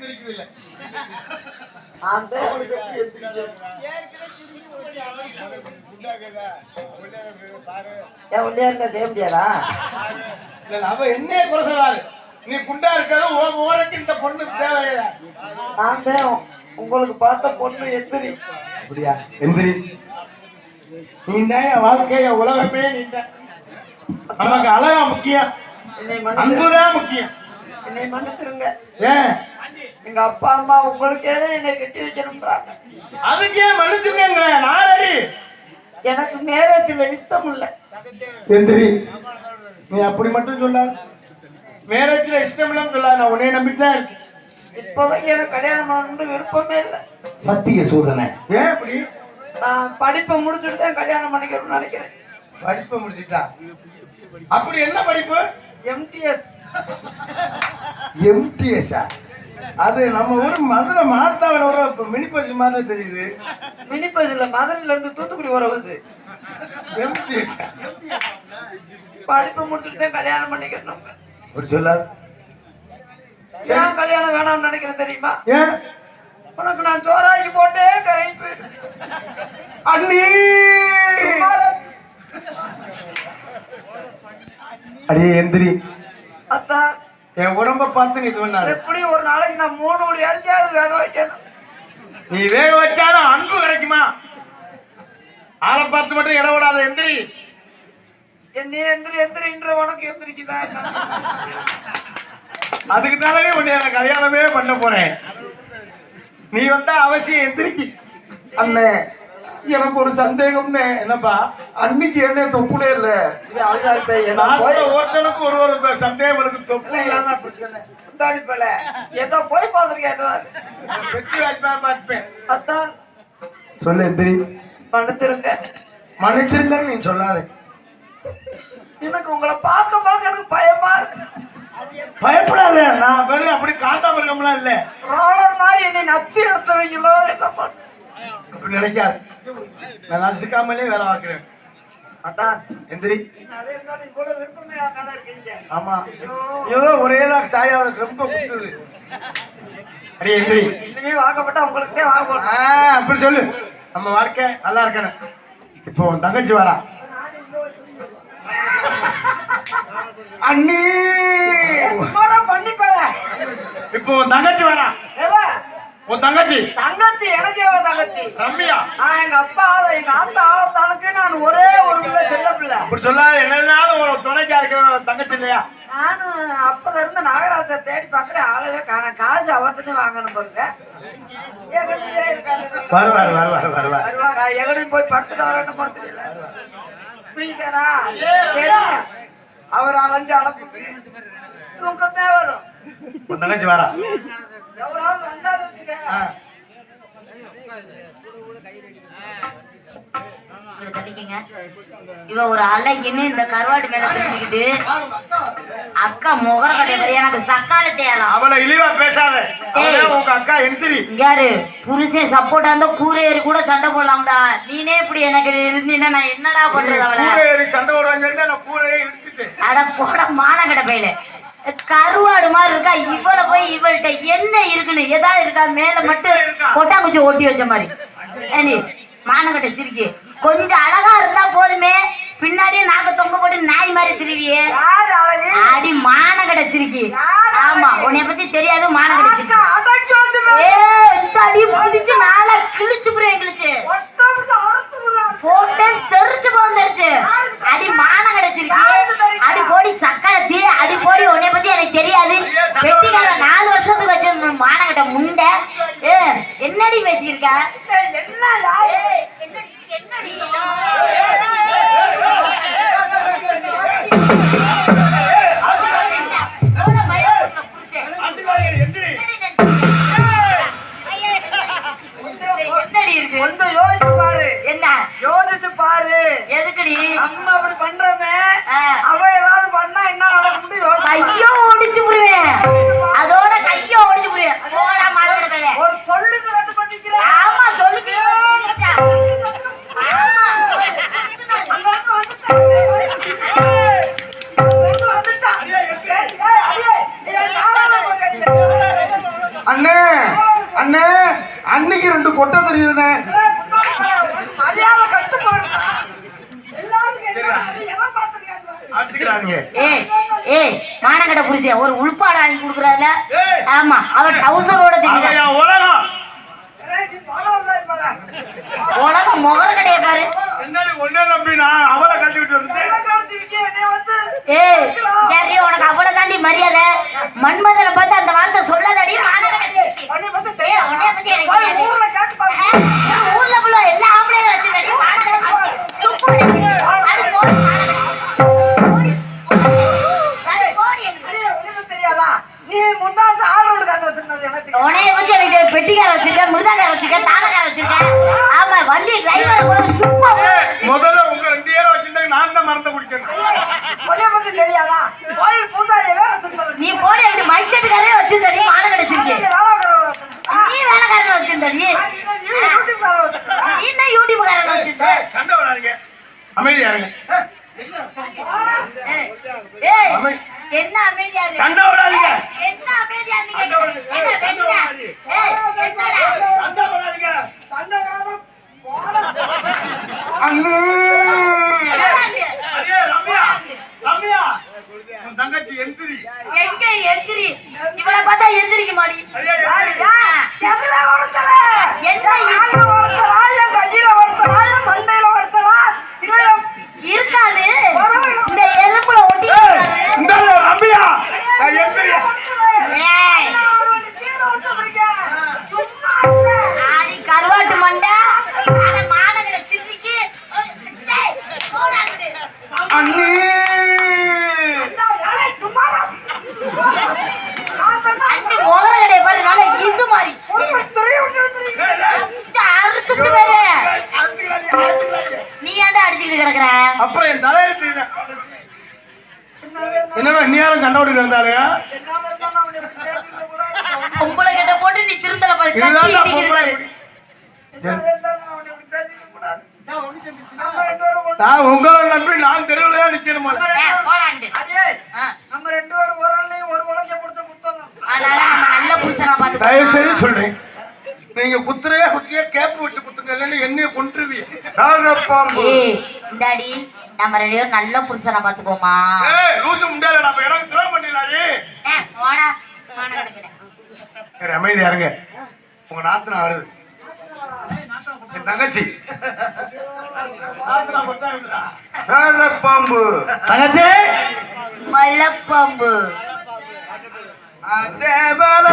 எந்திரிக்கிறது இல்ல. அந்த உள்ளே இருக்க செய்ய முடியாதா? அவ என்னைய குறை சொல்லாரு. நீ குண்டா இருக்கிறது ஓரக்கு இந்த பொண்ணு தேவையில்லை. நான் தான் உங்களுக்கு பார்த்த பொண்ணு எந்திரி. அப்படியா? எந்திரி. நீ தான் என் வாழ்க்கைய உலகமே. நீ தான் நமக்கு அழகா முக்கியம், அன்புதான் முக்கியம். என்னை மன்னிச்சிருங்க. ஏன் எங்க அப்பா அம்மா உங்களுக்கே என்னை கட்டி வைக்கணும்ன்றாங்க. அதுக்கே மன்னிச்சுங்க. நான் ரெடி. எனக்கு மேரேஜ்ல இஷ்டம் இல்ல. எந்திரி. நீ அப்படி மட்டும் சொல்லாது. மேரேஜ்ல இஷ்டம் இல்லன்னு சொல்லாது. நான் உன்னைய நம்பிட்டுதான் இருக்கேன். இப்போதைக்கு எனக்கு கல்யாணம் பண்ணணும்னு விருப்பமே இல்லை. சத்திய சூதனை. ஏன் அப்படி? நான் படிப்பை முடிச்சுட்டு தான் கல்யாணம் பண்ணிக்கணும்னு நினைக்கிறேன். படிப்பை முடிச்சுட்டா? அப்படி என்ன படிப்பு? எம்டிஎஸ். எம்டிஎஸ்ஆ? அது நம்ம ஊர் மதுரை மாட்டாவில் வர மினி பஸ் மாதிரி தெரியுது. மினி பஸ் இல்ல, மதுரையில இருந்து தூத்துக்குடி வரவுது. எம்டிஎஸ் படிப்பை முடிச்சுட்டு தான் கல்யாணம் பண்ணிக்கணும். ஒரு சொல்லாது. ஏன் கல்யாணம் வேணாம்னு நினைக்கிறேன் தெரியுமா? ஏன்? உனக்கு நான் சோறாக்கி போட்டே கரை போயிரு. அண்ணி அடே எந்திரி. அதான் என் உடம்ப பார்த்து நீ சொன்னாரு. எப்படி ஒரு நாளைக்கு நான் 3 மணி அரிசியாவது வேக வைக்கணும். நீ வேக வச்சாலும் அன்பு கிடைக்குமா? ஆளை பார்த்து மட்டும் இட விடாத. எந்திரி. என்ன எந்திரி எந்திரின்ற உனக்கு எந்திரிக்குதான். அதுக்கு தானே உன்னை நான் கல்யாணமே பண்ண போறேன். நீ வந்தா அவசியம் எந்திரிக்கி. அண்ணே, எனக்கு ஒரு சந்தேகம்னே. என்னப்பா? அன்னைக்கு என்ன தொப்புனே இல்ல. ஒருத்தனுக்கு ஒரு சந்தேகம் இருக்கு. தொப்பு இல்லாம ஏதோ போய் பாத்துருக்கேன். அதான் சொல்லு. எந்திரி. மன்னிச்சிருங்க. மன்னிச்சிருங்க நீ சொல்லாத. எனக்கு உங்களை பார்க்க பார்க்க எனக்கு பயமா இருக்கு. பயப்படாத. நான் வெறும் அப்படி காட்டாம இருக்கோம்லாம் இல்ல. ரோலர் மாதிரி என்னை நச்சு எடுத்துறீங்களோ என்ன பண்ண அப்படி நினைக்காது. நான் நசுக்காமலே வேலை பார்க்கிறேன். அதான் எந்திரி. அதே இருந்தாலும் இவ்வளவு விருப்பமே ஆக்காத இருக்கீங்க. ஆமா. ஐயோ ஒரேதான் தாயாத ரொம்ப குத்துது. அடி எந்திரி. இன்னுமே வாங்கப்பட்டா உங்களுக்கே வாங்க போறேன். அப்படி சொல்லு. நம்ம வாழ்க்கை நல்லா இருக்கணும். இப்போ உன் தங்கச்சி வரா. அண்ணி பண்ணிப்பல. இப்போ உன் தங்கச்சி வரா. உன் தங்கச்சி? தங்கச்சி எனக்கு தங்கச்சி ரம்யா. எங்க அப்பா எங்க ஆத்தா ஆளத்தாளுக்கு நான் ஒரே ஒரு பிள்ளை, செல்ல பிள்ளை. அப்படி சொல்லாத. என்னன்னாலும் ஒரு துணைக்கா இருக்கிற தங்கச்சி இல்லையா? நானும் அப்பல இருந்து நாகராஜத்தை தேடி பாக்குறேன். ஆளவே காண. காசு அவர்கிட்ட வாங்கணும் பாருங்க. வருவாரு வருவாரு வருவாரு. வருவாங்க. எங்கடையும் போய் படுத்துட்டு வரேன்னு படுத்துட்டு அவர் அலைஞ்சு அடப்பு தூக்கத்தே வரும். உன் தங்கச்சி வரா. எவ்வளவு வந்தாலும் இவ ஒரு அழகின்னு இந்த கருவாடு மேல தெரிஞ்சுக்கிட்டு அக்கா முகர கடையில எனக்கு சக்கால தேயலாம். அவளை இழிவா பேசாத. உங்க அக்கா எந்திரி. யாரு புருஷன் சப்போர்ட்டா இருந்தா கூரையேறி கூட சண்டை போடலாம்டா. நீனே இப்படி எனக்கு இருந்தீன்னா நான் என்னடா பண்றது? அவளை கூரையேறி சண்டை போடுவாங்க. நான் கூரையே இடிச்சுட்டேன். அட போட மான கடை பையில கருவாடு மாதிரி இருக்கா. இவளை போய் இவள்கிட்ட என்ன இருக்குன்னு ஏதாவது இருக்கா? மேல மட்டும் கொட்டாங்குச்சி ஒட்டி வச்ச மாதிரி. ஏனி மானகட்டை சிரிக்கி. கொஞ்சம் அழகா இருந்தா போதுமே. பின்னாடியே நாக்க தொங்க போட்டு நாய் மாதிரி திருவியே. அடி மானகடை சிரிக்கி. ஆமா உன்னைய பத்தி தெரியாது. மானகடை சிரிக்கி. அடி பிடிச்சு நாளா கிழிச்சு புரியும். கிழிச்சு போட்டு தெரிச்சு போந்துருச்சு. அடி மானகடை சிரிக்கி. அடி போடி சக்காலத்தி. அடி போடி உன்னைய பத்தி எனக்கு தெரியாது. வெட்டிக்கார 4 வருஷத்துக்கு வச்சு மானகட்டை முண்டை. என்னடி வச்சிருக்க? என்னடி யோசிச்சு பாரு. எதுக்குடி அம்மா அப்படி பண்றமே? அவ ஏதாவது பண்ணா என்ன நடக்கும்? கையோ ஒடிச்சு புரிவேன். அதோட கையோ ஒடிச்சு புரிவேன். ஒரு சொல்லுக்கு ரெண்டு பண்ணிக்கிறேன். ஆமா சொல்லுக்கு அண்ணே அண்ணே அன்னைக்கு 2 கொட்டை தெரியுதுண்ணே. மரியாதை கட்டு பாருங்க. எல்லாரும் கேட்கறாங்க, எவன் பார்த்திருக்காங்க? ஆசிக்கிறாங்க. ஏய் ஏய் மானங்கட புரிசியா ஒரு உள்பாடு வாங்கி கொடுக்குறால. ஆமா அவன் டவுசரோட திங்க அவன் உலகம். ஏய், நீ பாலவதா இருப்பாங்க. உலகம் முகர கடைய பாரு. என்னடி ஒண்ணே நம்பி நான் அவளை கட்டி விட்டு வந்து எல்லாம் கவனிச்சுக்கிட்டே என்னைய வந்து ஏய் சரி உனக்கு அவ்வளவு தாண்டி மரியாதை. மன்மதனை பார்த்து அந்த வார்த்தை சொல்லாதடி மானங்கட உன்னை வந்து ஏய் உன்னைய பத்தி எனக்கு போய் தெரியாது. ஊர்ல கேட்டு பாருங்க. ஊர்ல புள்ள எல்லா ஆம்பளையும் வச்சிருக்கடி மானங்கட துப்பு அது போடி மானங்கட போடி அது போடி அடே, உனக்கு தெரியாதா? நீ முன்னாடி ஆளோட காட்டு வச்சிருந்தது எனக்கு தெரியும். உனைய பத்தி எனக்கு பெட்டிக்கார வச்சிருக்க மிருதங்கார வச்சிருக்க தாளக்கார வச்சிருக்க. ஆமா வண்டி டிரைவர் கூட சும்மா முதல்ல உங்க 2 பேரை வச்சிருந்தாங்க நான் தான் மறந்து குடிக்கணும். உன்னை பத்தி தெரியாதா? கோயில் பூசாரியவே வச்சிருந்தது. நீ போடி அப்படி மைசெட்டுக்காரே வச்சிருந்தடி மானங்கட சிரிச்சு. நீ வேலைக்காரன் வச்சிருந்தடி. நீ என்ன யூடியூப்காரன் வச்சிருந்த. சண்டை வராதீங்க. அமைதியா இருங்க. ஏய் அமை என்ன அமைதியா இரு. சண்டை வராதீங்க. என்ன அமைதியா இரு கேக்குற. என்ன வெட்டினா? ஏய் என்னடா? சண்டை வராதீங்க. அண்ணே அடே ரம்யா ரம்யா உன் தங்கச்சி எந்திரி. எங்க எந்திரி. இவளை பார்த்தா எந்திரிக்க மாடி. அடே எந்திரி. எதுல ஒருத்தர? என்ன ஆளு ஒருத்தரா, என் கையில ஒருத்தரா, என் மண்டையில ஒருத்தரா? இல்ல, இருக்காது. இந்த எலும்புல ஒட்டி இந்த ரம்யா எந்திரி. ஏய் கீழே ஒருத்தவங்க. சும்மா இல்ல. ஆடி கருவாட்டு மண்டை அட மானங்கட சிரிக்கி. ஏய் போடாது. அண்ணே ஏய், சும்மா இரு. நான் தான் அண்ணி முகர கடைய பாரு நல்ல இந்து மாதிரி. ஒரு தெரிய விட்டு அறுத்துட்டு வேற. அடிச்சுக்கிறாங்க. நீ ஏன்டா அடிச்சுக்கிட்டு கிடக்குற? அப்புறம் என் தலையெழுத்து இல்லை. என்னடா நீ யாரும் சண்டை ஓடிட்டு இருந்தாரு? பொம்பளை கிட்ட போட்டு நீ சிறுந்தல பாரு கட்டி இதுதான் இடிக்குது பாரு. நான் உங்களை நம்பி நான் தெருவில் தான் நிக்கணும் போல. போடாண்டு. நம்ம 2 பேரும் ஒரு ஆளையும் ஒரு உலகை கொடுத்து குத்தணும். அதனால நம்ம நல்ல புருஷனா பாத்து தயவு செய்து சொல்றேன், நீங்க குத்துறையா குத்தியா கேப் விட்டு குத்துங்க, இல்லைன்னு என்னைய கொன்றுவீங்க. பாம்பு ஏய் இந்தாடி நம்ம 2 பேரும் நல்ல புருஷனா பாத்துக்கோமா. ஏய் லூசு முண்டால அப்ப எனக்கு துரோகம் பண்ணிடலாடி. போடா மானங்கடக்கல. சரி அமைதியா இருங்க. உங்க நாத்தனா வருது. என் தங்கச்சி நாத்தனா பட்டா இருக்குதா? பாம்பு தங்கச்சி மல்லப்பாம்பு சேவல